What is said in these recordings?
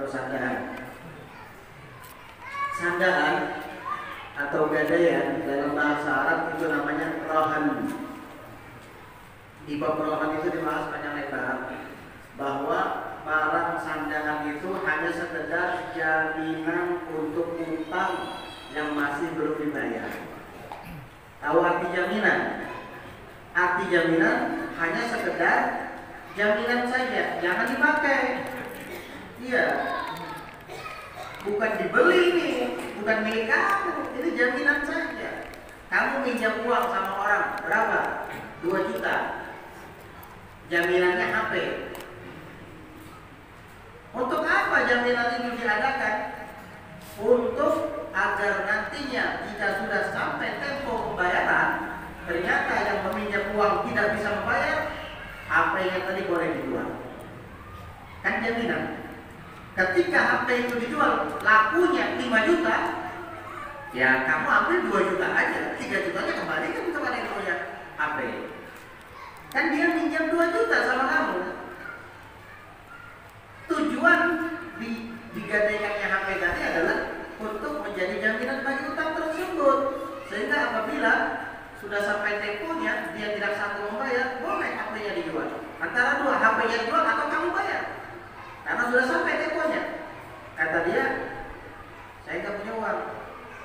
atau sandahan. Sandahan atau gadaian dalam bahasa Arab itu namanya rohan. Di bab rohan itu dibahas panjang lebar bahwa barang sandahan itu hanya sekedar jaminan untuk utang yang masih belum dibayar. Tahu arti jaminan? Arti jaminan hanya sekedar jaminan saja, jangan dipakai. Iya, bukan dibeli ini, bukan milik kamu, ini jaminan saja. Kamu minjam uang sama orang berapa? 2 juta. Jaminannya HP. Untuk apa jaminan ini diadakan? Untuk agar nantinya jika sudah sampai tempo pembayaran, ternyata yang meminjam uang tidak bisa membayar, HP-nya tadi boleh dijual. Kan jaminan. Ketika HP itu dijual, lakunya 5 juta, ya kamu ambil 2 juta aja, 3 jutanya kembalikan kepada yang punya HP. Kan dia minjam 2 juta sama kamu. Tujuan digadaikannya HP tadi adalah untuk menjadi jaminan bagi utang tersebut, sehingga apabila sudah sampai temponya dia tidak sanggup membayar, boleh HP-nya dijual. Antara dua, HP-nya dijual atau kamu bayar, karena sudah sampai temponya. Kata dia, saya nggak punya uang.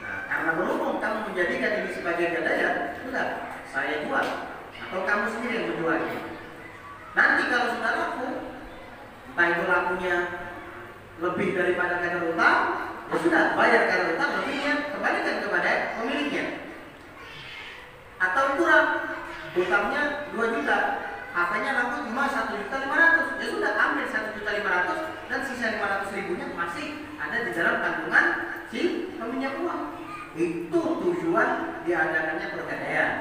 Nah, karena berhubung kamu menjadikan ini sebagai gadaian, sudah saya jual atau kamu sendiri yang menjualnya. Nanti kalau sudah laku, entah itu lakunya lebih daripada kadar utang, ya sudah bayar kadar utang, lebihnya kembalikan kepada pemiliknya. Atau kurang, utangnya 2 juta, HP-nya laku cuma 1.500.000, ya sudah ambil 1.500.000 dan sisa 500.000-nya masih ada di dalam kandungan si peminjam uang. Itu tujuan diadakannya pergadaian.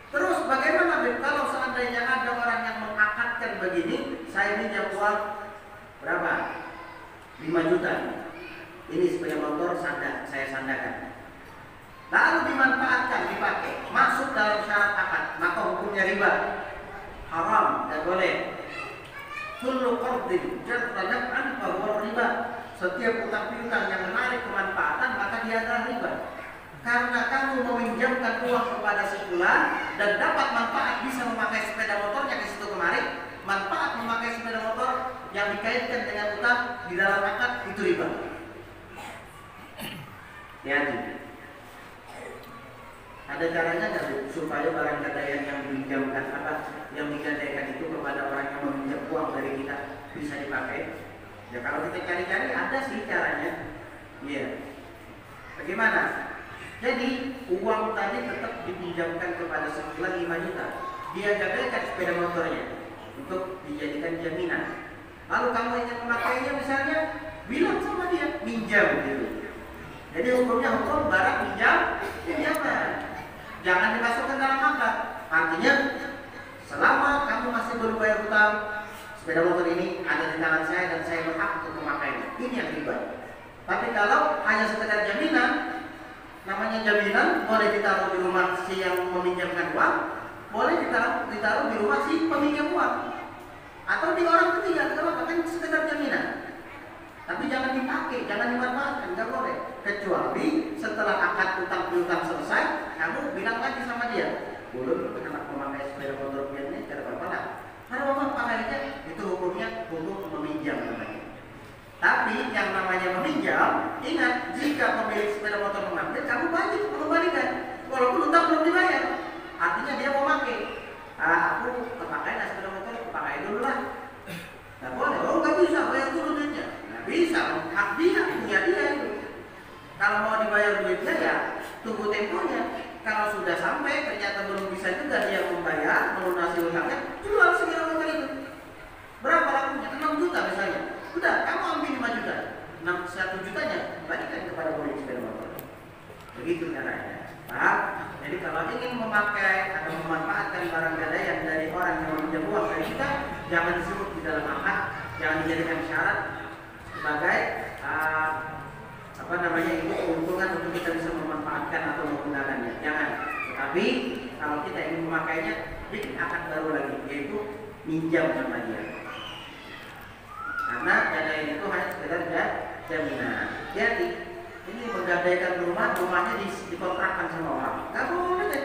Terus bagaimana kalau seandainya ada orang yang mengakadkan begini, saya minjam uang berapa? 5 juta. Ini sepeda motor saya sandakan. Lalu dimanfaatkan, dipakai, masuk dalam syarat akad, maka hukumnya riba, haram, tidak boleh. Kullu qardin jarra naf'an fa huwa riba. Setiap utang piutang yang menarik kemanfaatan maka dia adalah riba. Karena kamu meminjamkan uang kepada si fulan dan dapat manfaat bisa memakai sepeda motornya ke situ kemari, manfaat memakai sepeda motor yang dikaitkan dengan utang di dalam akad itu riba. Hati-hati. Ada caranya nggak supaya barang gadaian yang diminjamkan yang digadaikan itu kepada orang yang meminjam uang dari kita bisa dipakai? Ya kalau kita cari-cari ada sih caranya. Iya. Bagaimana? Jadi uang tadi tetap dipinjamkan kepada sebulan 5 juta. Dia gadaikan sepeda motornya untuk dijadikan jaminan. Lalu kamu ingin memakainya misalnya, bilang sama dia pinjam gitu. Jadi hukumnya hukum barang pinjaman. Jangan dimasukkan dalam akad. Artinya selama kamu masih belum bayar hutang, sepeda motor ini ada di tangan saya dan saya berhak untuk memakainya. Ini yang riba. Tapi kalau hanya sekedar jaminan, namanya jaminan boleh ditaruh di rumah si yang meminjamkan uang, boleh ditaruh di rumah si peminjam uang, atau di orang ketiga. Kenapa? Kan sekedar jaminan. Tapi jangan dipakai, jangan dimanfaatkan, nggak boleh. Kecuali setelah akad utang piutang selesai, kamu bilang lagi sama dia, belum anak memakai sepeda motor ini, tidak apa-apa lah. Kalau memang pakainya, itu hukumnya hukum meminjam namanya. Tapi yang namanya meminjam, ingat jika pemilik sepeda motor mengambil, kamu wajib mengembalikan, walaupun utang belum dibayar. Artinya dia mau pakai. Aku kepakai sepeda motor, pakai dulu lah. Nggak boleh. Oh nggak bisa, bayar dulu duitnya. Nggak bisa, hak dia, punya dia itu. Kalau mau dibayar duitnya ya tunggu temponya. Kalau sudah sampai ternyata belum bisa juga dia membayar, melunasi utangnya, jual segala motor itu. Berapa lakunya? 6 juta misalnya. Sudah, kamu ambil 5 juta. 1 jutanya kembalikan kepada pemilik sepeda motor. Begitu caranya. Paham? Jadi kalau ingin memakai atau memanfaatkan barang gadaian dari orang yang meminjam uang dari kita, jangan disebut di dalam akad, jangan dijadikan syarat sebagai itu keuntungan untuk kita bisa memanfaatkan atau menggunakannya. Jangan. Tetapi kalau kita ingin memakainya, bikin akad baru lagi, yaitu minjam sama dia. Karena hanya sekedar jaminan. Jadi ini menggadaikan rumahnya dikontrakkan sama orang. Nggak boleh kan?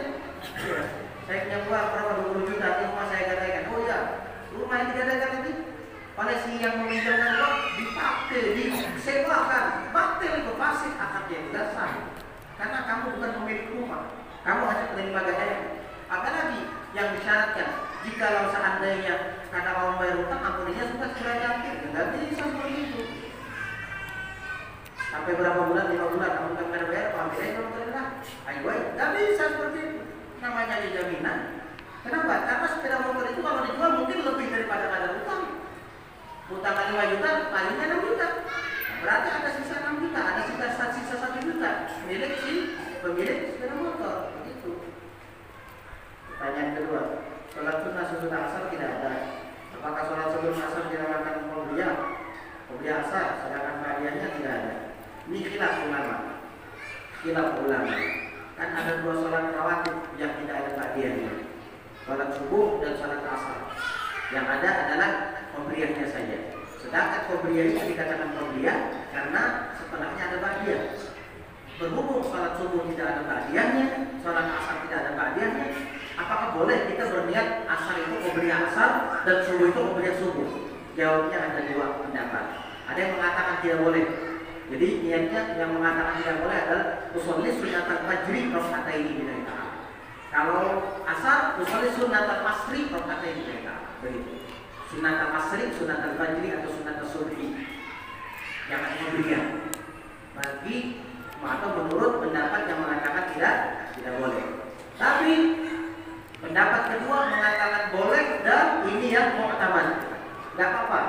Ya. Saya punya uang berapa 20 juta, ini rumah saya gadaikan. Oh ya, rumah yang digadaikan ini oleh si yang meminjamkan uang dipakai, disewakan, batil itu fasik akadnya tidak sah. Karena kamu bukan pemilik rumah, kamu hanya penerima gadaian. Apalagi yang disyaratkan, jika seandainya karena mau bayar utang, ampuninya sudah segera jatuh, nggak bisa seperti itu. Sampai berapa bulan, 5 bulan, kamu nggak pernah bayar, ampuninya belum terima. Ayo, nggak bisa seperti itu. Namanya di jaminan. Kenapa? Karena sepeda motor itu kalau dijual mungkin lebih daripada kadar utang. Utang 5 juta, palingnya 6 juta. Berarti ada sisa 6 juta, ada sisa 1 juta. Pemilik sepeda motor. Begitu. Pertanyaan kedua, sholat sunnah sesudah asar tidak ada. Apakah sholat sebelum asar dinamakan qobliyah? Qobliyah asar, sedangkan ba'diyahnya tidak ada. Ini khilaf ulama. Kan ada 2 sholat rawatib yang tidak ada ba'diyahnya. Sholat subuh dan sholat asar. Yang ada adalah qobliyahnya saja. Sedangkan qobliyah itu dikatakan qobliyah karena setelahnya ada ba'diyah. Berhubung sholat subuh tidak ada ba'diyahnya, sholat asar tidak ada ba'diyahnya, apakah boleh kita berniat asar itu qobliyah asar dan subuh itu qobliyah subuh? Jawabnya ada 2 pendapat. Ada yang mengatakan tidak boleh. Jadi niatnya yang mengatakan tidak boleh adalah usolli sunnatal fajri raka'ataini billahi ta'ala. Kalau asar usolli sunnatal asri raka'ataini billahi ta'ala. Begitu. Sunnatal asri, sunnatal fajri atau sunnatal subhi. Jangan qobliyah. Bagi atau menurut pendapat yang mengatakan tidak boleh. Tapi pendapat kedua mengatakan boleh dan ini yang mu'tamad. Tidak apa-apa.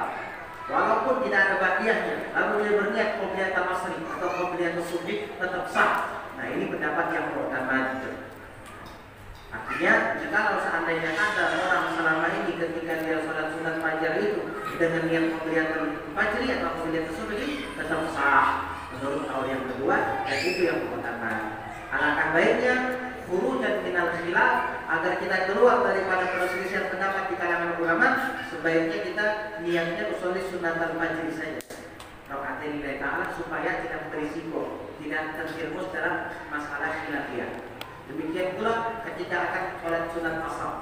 Walaupun tidak ada ba'diyahnya, lalu dia berniat qobliyah asri atau qobliyah subhi tetap sah. Nah, ini pendapat yang mu'tamad. Artinya, jika seandainya ada orang selama ini ketika dia sholat sunat fajar itu dengan niat qobliyah fajri atau qobliyah subhi tetap sah. Menurut kaul yang kedua, dan itu yang pertama. Alangkah baiknya khurujan minal khilaf, agar kita keluar daripada perselisihan pendapat di kalangan ulama, sebaiknya kita niatnya usolli sunnatal fajri saja. Raka'ataini lillahi ta'ala, supaya tidak berisiko, tidak terjerumus dalam masalah khilafiyah. Demikian pula ketika akan sholat sunat asar,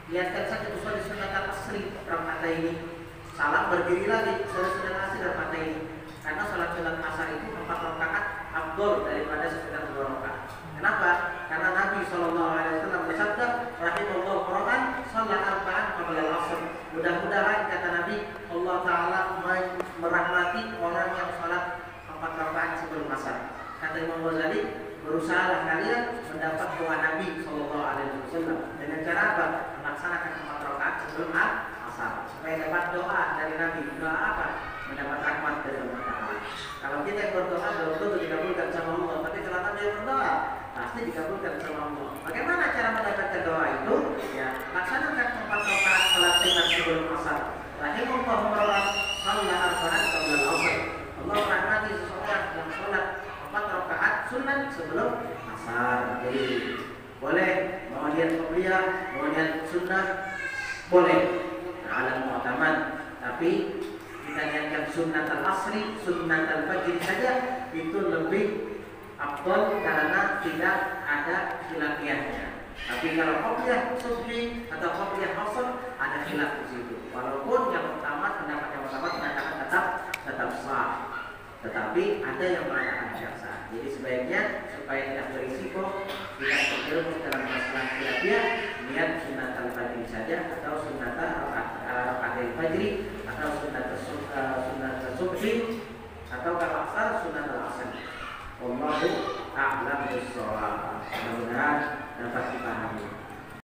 niatkan saja usolli sunnatal asri raka'ataini. Salam berdiri lagi usolli sunnatal asri raka'ataini. Karena sholat asar itu 4 rakaat afdol daripada sekedar 2 rakaat. Kenapa? Karena Nabi SAW bersabda, rahimallahu qur'an sholat arba'an qabla al-asr. Mudah-mudahan kata Nabi, Allah Ta'ala merahmati orang yang sholat 4 rakaat sebelum asar. Kata Imam Ghazali, berusahalah kalian mendapat doa Nabi SAW. Dengan cara apa? Melaksanakan 4 rakaat sebelum asar, supaya dapat doa dari Nabi. Doa apa? Mendapat rahmat dari Allah Ta'ala. Kalau kita yang berdoa belum tentu dikabulkan sama Allah, tapi kalau Nabi yang berdoa pasti dikabulkan sama Allah. Bagaimana cara mendapatkan doa itu? Ya, laksanakan 4 rakaat salat sunat sebelum asar. Rahimahullahu marwan sholat arba'an qabla al-asr. Allah rahmati seseorang yang sholat 4 rakaat sunat sebelum asar. Jadi boleh mau niat qobliyah, mau niat sunnah, boleh. Nah, alam mu'tamad. Tapi kita niatkan sunnat al-asri, sunnat al-fajr saja, itu lebih afdal karena tidak ada khilafiyahnya. Tapi kalau qobliyah subhi atau qobliyah asr ada khilaf di situ. Walaupun yang utama, pendapat yang utama mengatakan tetap sah. Tetapi ada yang mengatakan tidak sah. Jadi sebaiknya supaya tidak berisiko, tidak terjerumus dalam masalah khilafiyah, niat sunnat al-fajr saja atau sunnat al-fajr atau sunnat subhi atau kalau asar sunnat al-asr. Wallahu a'lam bishawab. Mudah-mudahan dapat dipahami.